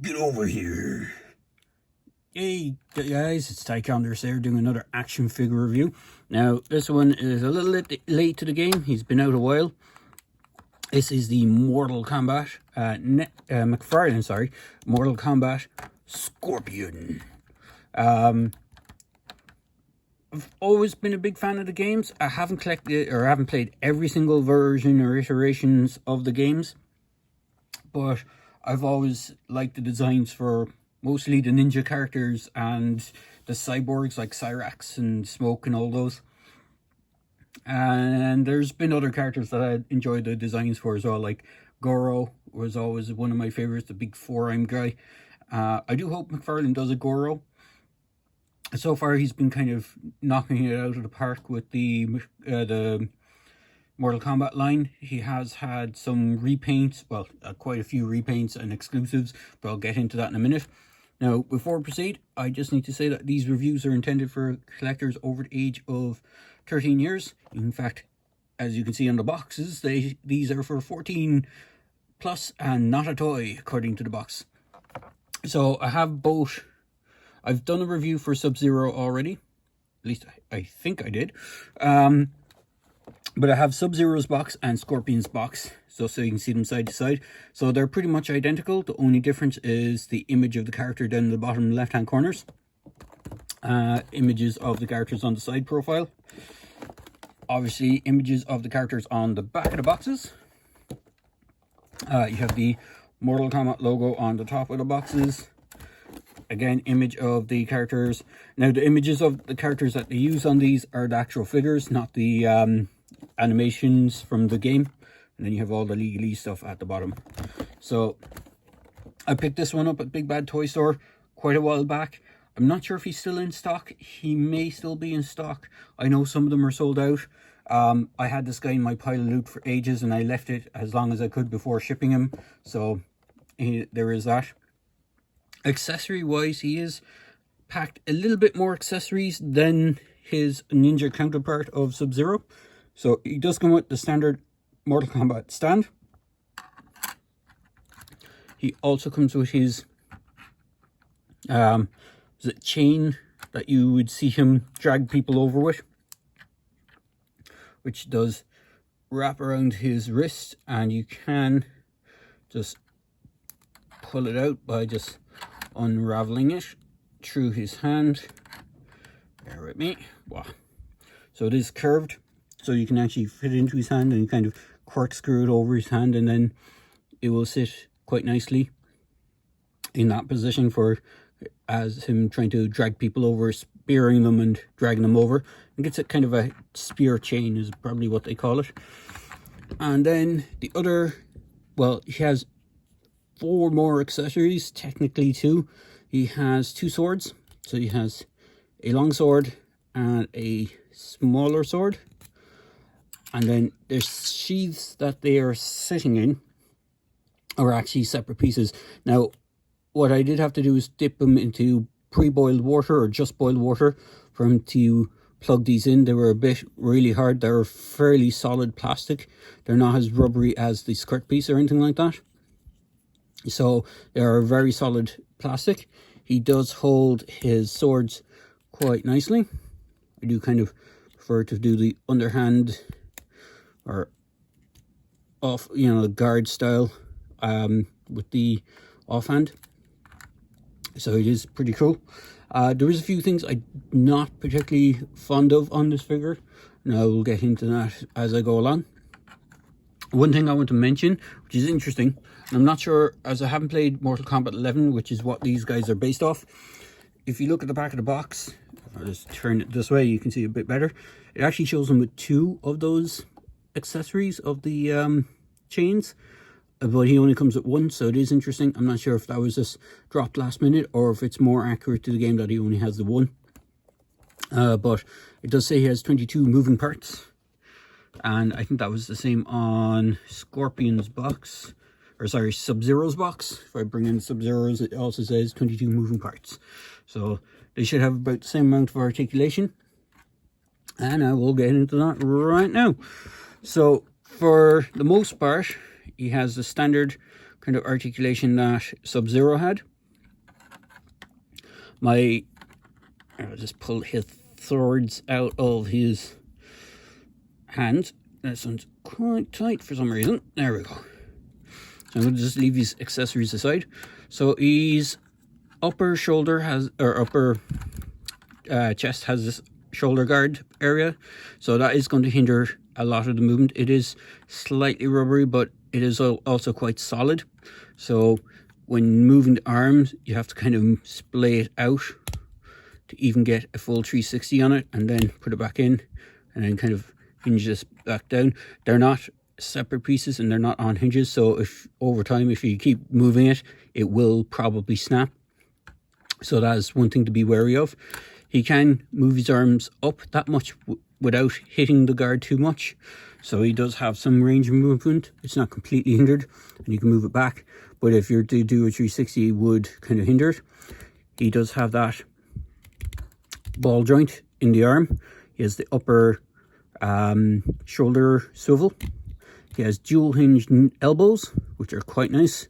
Get over here. Hey guys, it's Tychonders here doing another action figure review. Now, this one is a little late to the game. He's been out a while. This is the Mortal Kombat, McFarlane, sorry. Mortal Kombat Scorpion. I've always been a big fan of the games. I haven't collected or haven't played every single version or iterations of the games, but I've always liked the designs for mostly the ninja characters and the cyborgs like Cyrax and Smoke and all those. And there's been other characters that I enjoyed the designs for as well, like Goro was always one of my favorites, the big four-armed guy. I do hope McFarlane does a Goro. So far, he's been kind of knocking it out of the park with the Mortal Kombat line. He has had some repaints, well, quite a few repaints and exclusives, but I'll get into that in a minute. Now, before we proceed, I just need to say that these reviews are intended for collectors over the age of 13 years. In fact, as you can see on the boxes, these are for 14 plus and not a toy, according to the box. So I have both. I've done a review for Sub-Zero already. At least I think I did. But I have Sub-Zero's box and Scorpion's box, so you can see them side to side. So they're pretty much identical. The only difference is the image of the character down in the bottom left-hand corners. Images of the characters on the side profile. Obviously, images of the characters on the back of the boxes. You have the Mortal Kombat logo on the top of the boxes. Again, image of the characters. Now, the images of the characters that they use on these are the actual figures, not the animations from the game. And then you have all the legalese stuff at the bottom. So, I picked this one up at Big Bad Toy Store quite a while back. I'm not sure if he's still in stock. He may still be in stock. I know some of them are sold out. I had this guy in my pile of loot for ages, and I left it as long as I could before shipping him. So, there is that. Accessory wise, he is packed a little bit more accessories than his ninja counterpart of Sub-Zero. So he does come with the standard Mortal Kombat stand. He also comes with his chain that you would see him drag people over with, which does wrap around his wrist, and you can just pull it out by just unraveling it through his hand. Bear with me. Wow. So it is curved, so you can actually fit it into his hand and kind of corkscrew it over his hand, and then it will sit quite nicely in that position for as him trying to drag people over, spearing them and dragging them over. And gets it kind of a spear chain is probably what they call it. And then the other, well, he has 4 more accessories, technically 2. He has 2 swords. So he has a long sword and a smaller sword. And then there's sheaths that they are sitting in are actually separate pieces. Now, what I did have to do is dip them into pre-boiled water or just boiled water for him to plug these in. They were a bit really hard. They're fairly solid plastic. They're not as rubbery as the skirt piece or anything like that. So they are very solid plastic. He does hold his swords quite nicely. I do kind of prefer to do the underhand or off, the guard style with the offhand. So it is pretty cool. There is a few things I'm not particularly fond of on this figure, and I will get into that as I go along. One thing I want to mention, which is interesting, and I'm not sure, as I haven't played Mortal Kombat 11, which is what these guys are based off. If you look at the back of the box, if I just turn it this way, you can see a bit better. It actually shows them with 2 of those accessories of the chains, but he only comes with 1, so it is interesting. I'm not sure if that was just dropped last minute or if it's more accurate to the game that he only has the 1. But it does say he has 22 moving parts. And I think that was the same on Scorpion's box, or sorry, Sub-Zero's box. If I bring in Sub-Zero's, it also says 22 moving parts. So they should have about the same amount of articulation. And I will get into that right now. So for the most part, he has the standard kind of articulation that Sub-Zero had. I'll just pull his swords out of his hand. This one's quite tight for some reason. There we go. So I'm going to just leave his accessories aside. So his upper shoulder has, or upper chest has this shoulder guard area. So that is going to hinder a lot of the movement. It is slightly rubbery, but it is also quite solid. So when moving the arms, you have to kind of splay it out to even get a full 360 on it, and then put it back in, and then kind of hinge this back down. They're not separate pieces and they're not on hinges, so if over time, if you keep moving it, it will probably snap. So that is one thing to be wary of. He can move his arms up that much without hitting the guard too much. So he does have some range of movement. It's not completely hindered, and you can move it back. But if you're to do a 360, it would kind of hinder it. He does have that ball joint in the arm. He has the upper shoulder swivel. He has dual hinged elbows, which are quite nice.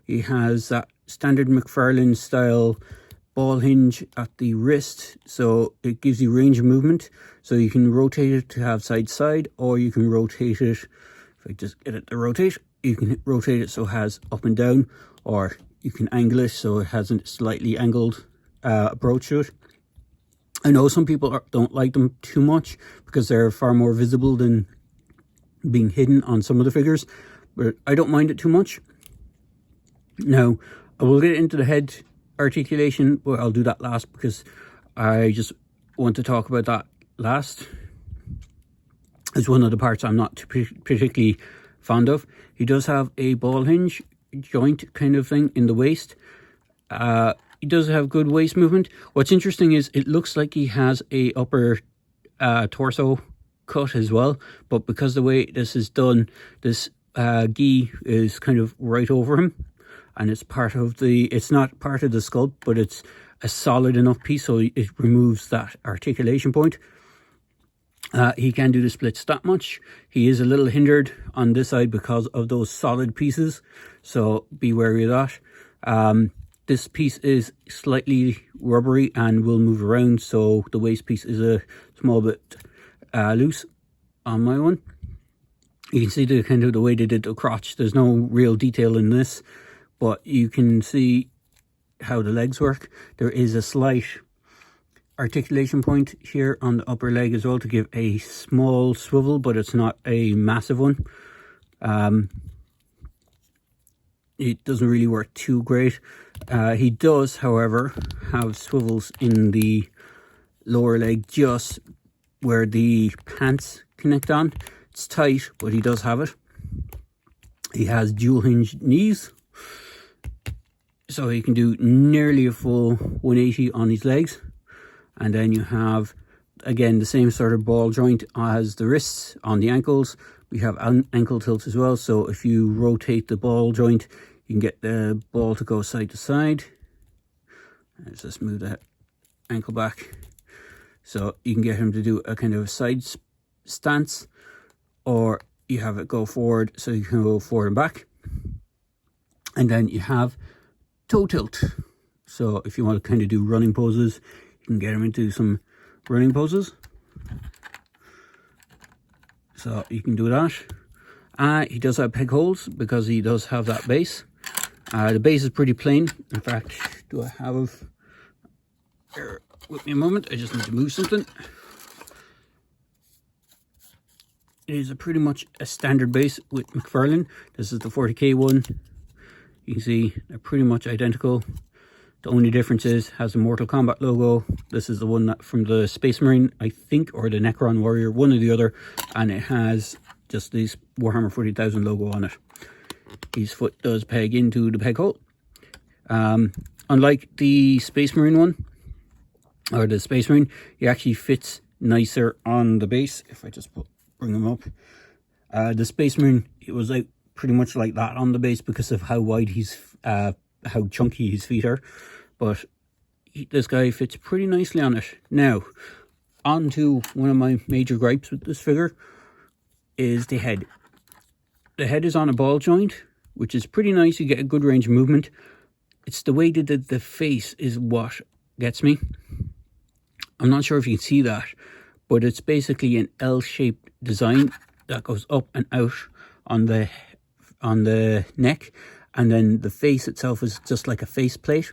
He has that standard McFarlane style ball hinge at the wrist, so it gives you range of movement. So you can rotate it to have side side, or you can rotate it, if I just get it to rotate, you can rotate it so it has up and down, or you can angle it so it has a slightly angled approach to it. I know some people don't like them too much because they're far more visible than being hidden on some of the figures, but I don't mind it too much. Now, I will get into the head articulation, but I'll do that last because I just want to talk about that last. It's one of the parts I'm not particularly fond of. He does have a ball hinge joint kind of thing in the waist. He does have good waist movement. What's interesting is it looks like he has a upper torso cut as well, but because the way this is done, this gi is kind of right over him, and it's part of the, it's not part of the sculpt, but it's a solid enough piece so it removes that articulation point. He can do the splits that much. He is a little hindered on this side because of those solid pieces, so be wary of that. This piece is slightly rubbery and will move around, so the waist piece is a small bit loose on my one. You can see the kind of the way they did the crotch. There's no real detail in this, but you can see how the legs work. There is a slight articulation point here on the upper leg as well to give a small swivel, but it's not a massive one. It doesn't really work too great. He does, however, have swivels in the lower leg just where the pants connect on. It's tight, but he does have it. He has dual hinged knees, so he can do nearly a full 180 on his legs. And then you have, again, the same sort of ball joint as the wrists on the ankles. We have ankle tilt as well, so if you rotate the ball joint, you can get the ball to go side to side. Let's just move that ankle back. So you can get him to do a kind of a side stance, or you have it go forward so you can go forward and back. And then you have toe tilt. So if you want to kind of do running poses, you can get him into some running poses. So you can do that. He does have peg holes because he does have that base. The base is pretty plain. In fact, do I have... Bear with me a moment, I just need to move something. It is pretty much a standard base with McFarlane. This is the 40k one. You can see they're pretty much identical. The only difference is has a Mortal Kombat logo. This is the one that from the Space Marine, I think, or the Necron Warrior, one or the other, and it has just this Warhammer 40,000 logo on it. His foot does peg into the peg hole. Unlike the Space Marine one, or the Space Marine, he actually fits nicer on the base. If I just bring him up, the Space Marine, it was like pretty much like that on the base because of how wide he's, how chunky his feet are. But this guy fits pretty nicely on it. Now, on to one of my major gripes with this figure is the head. The head is on a ball joint, which is pretty nice. You get a good range of movement. It's the way they did the face is what gets me. I'm not sure if you can see that, but it's basically an L-shaped design that goes up and out on the neck, and then the face itself is just like a face plate.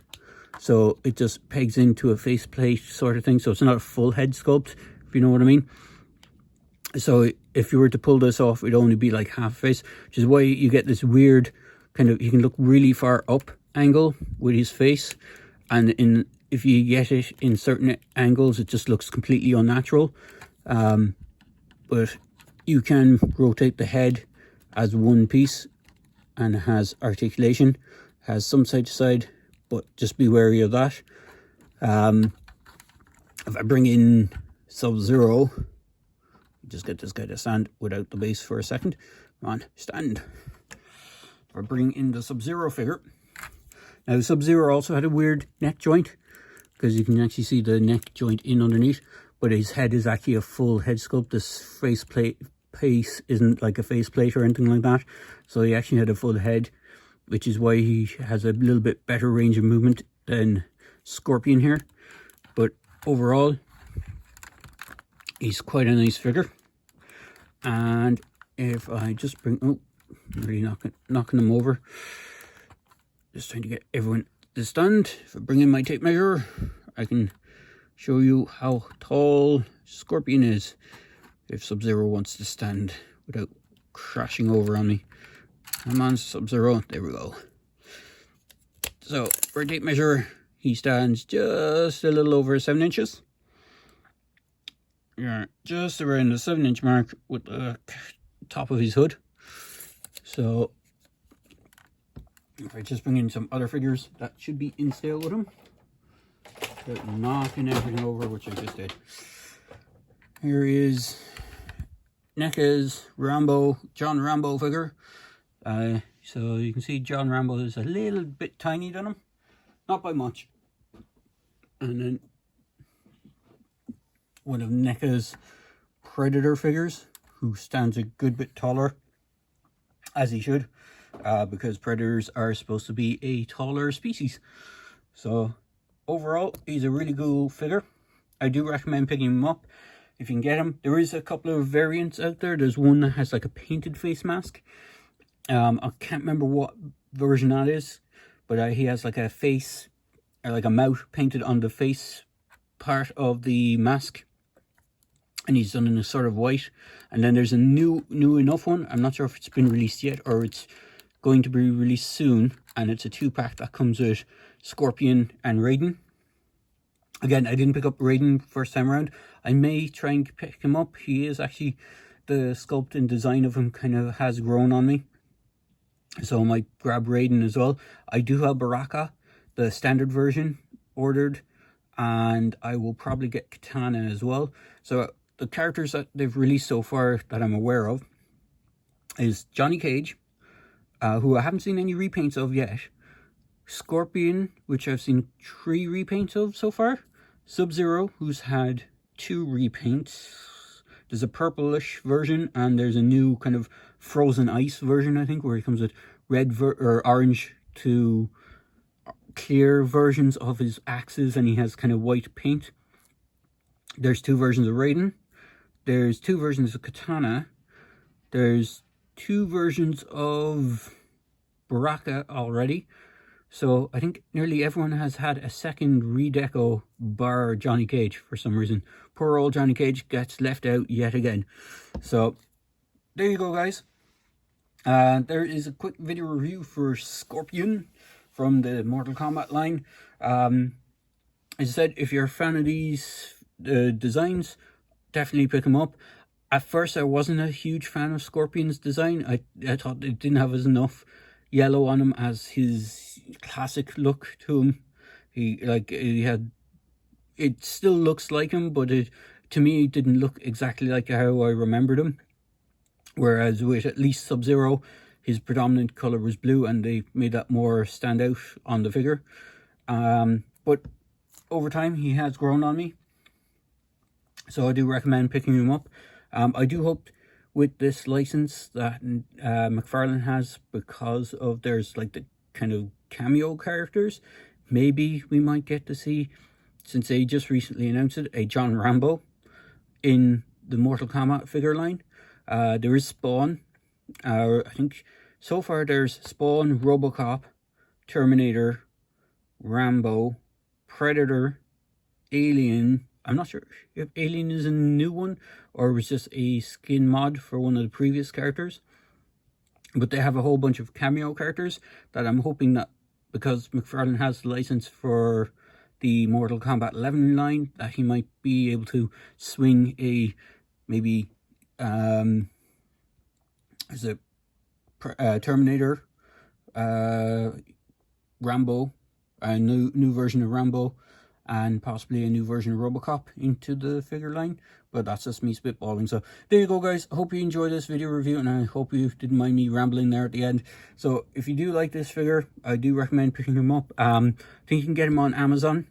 So it just pegs into a face plate sort of thing. So it's not a full head sculpt, if you know what I mean. So if you were to pull this off, it'd only be like half face, which is why you get this weird kind of, you can look really far up angle with his face, and if you get it in certain angles, it just looks completely unnatural. But you can rotate the head as one piece, and it has articulation, has some side to side, but just be wary of that. If I bring in Sub-Zero, just get this guy to stand without the base for a second. Come on, stand. If I bring in the Sub-Zero figure. Now, Sub-Zero also had a weird neck joint, because you can actually see the neck joint in underneath, but his head is actually a full head sculpt. This face isn't like a face plate or anything like that. So he actually had a full head, which is why he has a little bit better range of movement than Scorpion here. But overall, he's quite a nice figure. And if I just bring, oh, I'm really knocking them over. Just trying to get everyone to stand. If I bring in my tape measure, I can show you how tall Scorpion is if Sub-Zero wants to stand without crashing over on me. Come on, Sub-Zero. There we go. So for a tape measure, he stands just a little over 7 inches. Yeah, just around the 7-inch mark with the top of his hood. So if I just bring in some other figures that should be in scale with him, without knocking everything over, which I just did. Here is NECA's John Rambo figure. So you can see John Rambo is a little bit tiny than him, not by much. And then one of NECA's Predator figures, who stands a good bit taller, as he should, because Predators are supposed to be a taller species. So overall, he's a really cool figure. I do recommend picking him up if you can get him. There is a couple of variants out there. There's one that has like a painted face mask. I can't remember what version that is, but he has like a face, or like a mouth painted on the face part of the mask, and he's done in a sort of white. And then there's a new enough one. I'm not sure if it's been released yet or it's going to be released soon, and it's a 2-pack that comes with Scorpion and Raiden. Again, I didn't pick up Raiden first time around. I may try and pick him up. He is actually, the sculpt and design of him kind of has grown on me, so I might grab Raiden as well. I do have Baraka, the standard version, ordered, and I will probably get Katana as well. So the characters that they've released so far that I'm aware of is Johnny Cage, who I haven't seen any repaints of yet. Scorpion, which I've seen 3 repaints of so far. Sub-Zero, who's had 2 repaints. There's a purplish version, and there's a new kind of frozen ice version, I think, where he comes with red or orange to clear versions of his axes, and he has kind of white paint. There's 2 versions of Raiden. There's 2 versions of Katana. There's 2 versions of Baraka already. So I think nearly everyone has had a second redeco bar Johnny Cage for some reason. Poor old Johnny Cage gets left out yet again. So there you go, guys. There is a quick video review for Scorpion from the Mortal Kombat line. As I said, if you're a fan of these designs, definitely pick them up. At first, I wasn't a huge fan of Scorpion's design. I thought it didn't have as enough yellow on him as his classic look to him. He had, it still looks like him, but to me it didn't look exactly like how I remembered him. Whereas with at least Sub-Zero, his predominant color was blue, and they made that more stand out on the figure. But over time, he has grown on me, so I do recommend picking him up. I do hope with this license that McFarlane has, because of there's like the kind of cameo characters, maybe we might get to see since they just recently announced it, a John Rambo in the Mortal Kombat figure line. There is Spawn. I think so far there's Spawn, Robocop, Terminator, Rambo, Predator, Alien. I'm not sure if Alien is a new one or it was just a skin mod for one of the previous characters. But they have a whole bunch of cameo characters that I'm hoping that, because McFarlane has the license for the Mortal Kombat 11 line, that he might be able to swing a maybe is it Terminator, Rambo, a new version of Rambo, and possibly a new version of Robocop into the figure line. But that's just me spitballing. So there you go, guys. I hope you enjoyed this video review, and I hope you didn't mind me rambling there at the end. So if you do like this figure, I do recommend picking him up. I think you can get him on Amazon.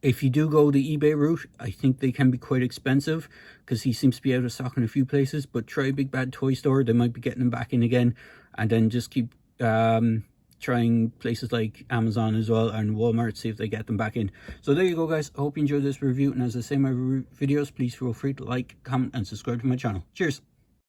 If you do go the eBay route, I think they can be quite expensive because he seems to be out of stock in a few places. But try Big Bad Toy Store. They might be getting them back in again. And then just keep trying places like Amazon as well and Walmart, see if they get them back in. So there you go, guys. I hope you enjoyed this review. And as I say in my videos, please feel free to like, comment, and subscribe to my channel. Cheers.